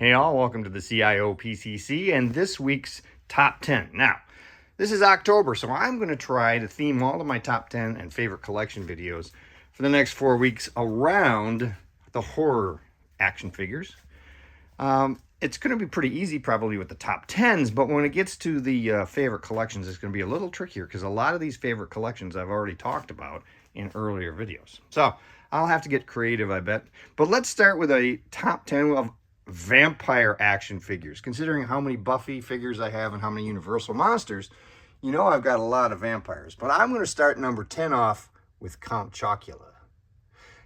Hey all, welcome to the CIOPCC and this week's Top 10. Now, this is October, so I'm going to try to theme all of my Top 10 and favorite collection videos for the next 4 weeks around the horror action figures. It's going to be pretty easy probably with the top 10s, but when it gets to the favorite collections, it's going to be a little trickier because a lot of these favorite collections I've already talked about in earlier videos. So I'll have to get creative, I bet. But let's start with a top 10 of vampire action figures. Considering how many Buffy figures I have and how many Universal monsters, you know I've got a lot of vampires. But I'm going to start number 10 off with Count Chocula.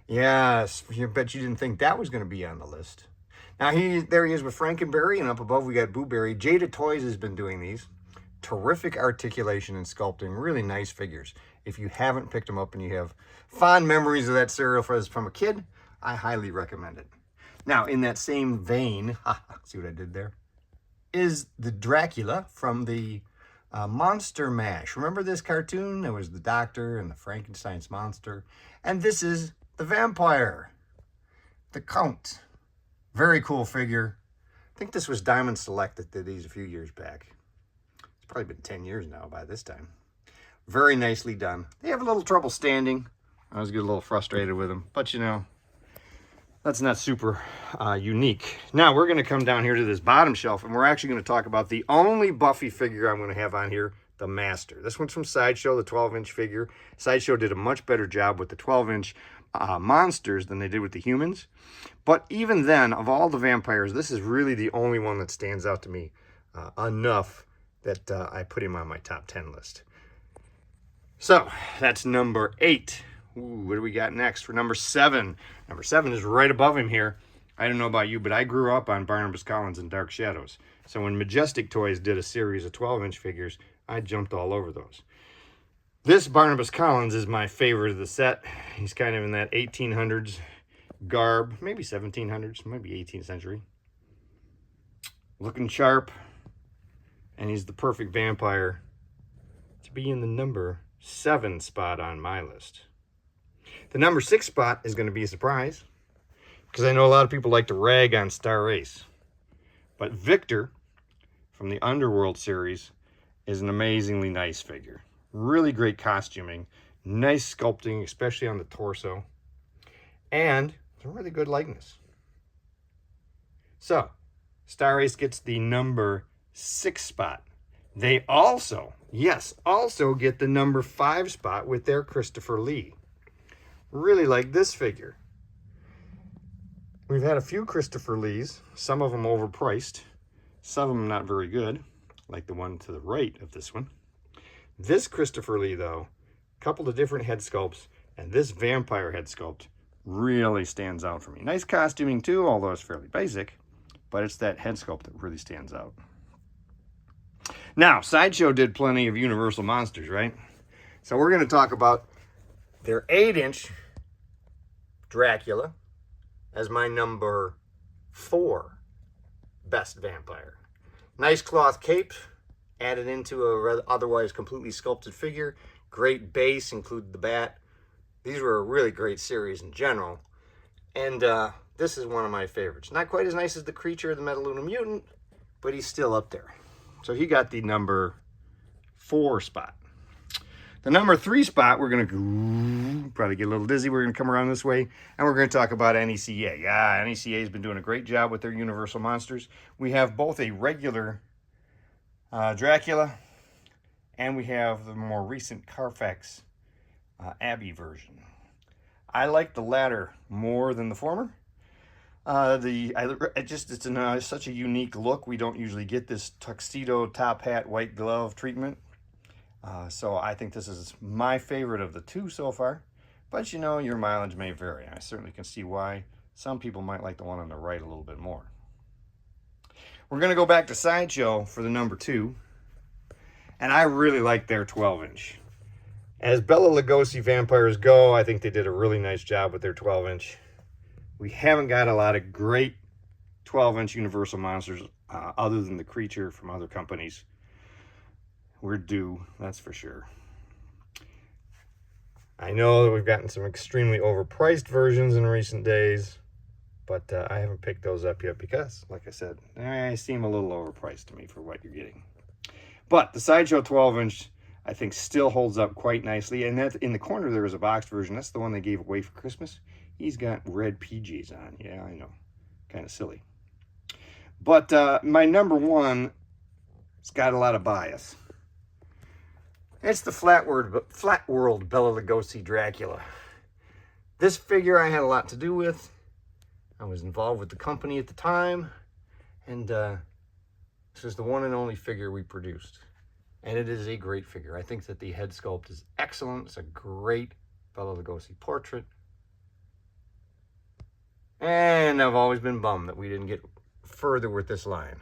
Yes, I bet you didn't think that was going to be on the list. Now, there he is with Frankenberry, and up above we got Booberry. Jada Toys has been doing these. Terrific articulation and sculpting, really nice figures. If you haven't picked them up and you have fond memories of that cereal from a kid, I highly recommend it. Now, in that same vein, see what I did there, is the Dracula from the Monster Mash. Remember this cartoon? There was the doctor and the Frankenstein's monster. And this is the vampire, the Count. Very cool figure. I think this was Diamond Select that did these a few years back. It's probably been 10 years now by this time. Very nicely done. They have a little trouble standing. I was getting a little frustrated with them, but you know, that's not super unique. Now we're going to come down here to this bottom shelf, and we're actually going to talk about the only Buffy figure I'm going to have on here, the Master. This one's from Sideshow, the 12-inch figure. Sideshow did a much better job with the 12-inch monsters than they did with the humans. But even then, of all the vampires, this is really the only one that stands out to me enough that I put him on my top 10 list. So that's number 8. Ooh, what do we got next for number 7? Number 7 is right above him here. I don't know about you, but I grew up on Barnabas Collins and Dark Shadows. So when Majestic Toys did a series of 12-inch figures, I jumped all over those. This Barnabas Collins is my favorite of the set. He's kind of in that 1800s garb, maybe 1700s, maybe 18th century. Looking sharp, and he's the perfect vampire to be in the number 7 spot on my list. The number 6 spot is going to be a surprise, because I know a lot of people like to rag on Star Ace. But Victor, from the Underworld series, is an amazingly nice figure. Really great costuming, nice sculpting, especially on the torso, and a really good likeness. So, Star Ace gets the number 6 spot. They also, yes, also get the number 5 spot with their Christopher Lee. Really like this figure. We've had a few Christopher Lees, some of them overpriced, some of them not very good, like the one to the right of this one. This Christopher Lee, though, a couple of different head sculpts, and this vampire head sculpt really stands out for me. Nice costuming too, although it's fairly basic, but it's that head sculpt that really stands out. Now, Sideshow did plenty of Universal monsters, right? So we're going to talk about their 8-inch Dracula as my number 4 best vampire. Nice cloth cape, added into a otherwise completely sculpted figure. Great base, included the bat. These were a really great series in general. And this is one of my favorites. Not quite as nice as the Creature of the Metaluna Mutant, but he's still up there. So he got the number 4 spot. The number 3 spot, we're going to probably get a little dizzy. We're going to come around this way, and we're going to talk about NECA. Yeah, NECA has been doing a great job with their Universal monsters. We have both a regular Dracula, and we have the more recent Carfax Abbey version. I like the latter more than the former. It's such a unique look. We don't usually get this tuxedo, top hat, white glove treatment. So I think this is my favorite of the 2 so far. But you know, your mileage may vary. I certainly can see why some people might like the one on the right a little bit more. We're going to go back to Sideshow for the number 2. And I really like their 12-inch. As Bela Lugosi vampires go, I think they did a really nice job with their 12-inch. We haven't got a lot of great 12-inch Universal monsters other than the Creature from other companies. We're due, that's for sure. I know that we've gotten some extremely overpriced versions in recent days, But I haven't picked those up yet because, like I said, they seem a little overpriced to me for what you're getting. But the Sideshow 12-inch, I think, still holds up quite nicely. And that in the corner there is a boxed version. That's the one they gave away for Christmas. He's got red PJs on. Yeah, I know. Kind of silly. But my number one, it's got a lot of bias. It's the Flat World Bela Lugosi Dracula. This figure I had a lot to do with. I was involved with the company at the time. And this is the one and only figure we produced. And it is a great figure. I think that the head sculpt is excellent. It's a great Bela Lugosi portrait. And I've always been bummed that we didn't get further with this line.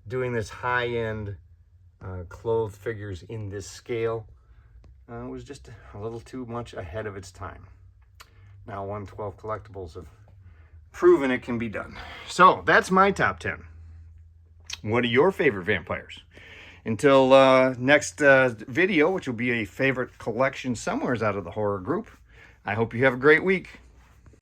Doing this high-end clothed figures in this scale was just a little too much ahead of its time. Now 112 Collectibles have proven it can be done. So that's my top 10. What are your favorite vampires? Until next video, which will be a favorite collection somewhere out of the horror group, I hope you have a great week.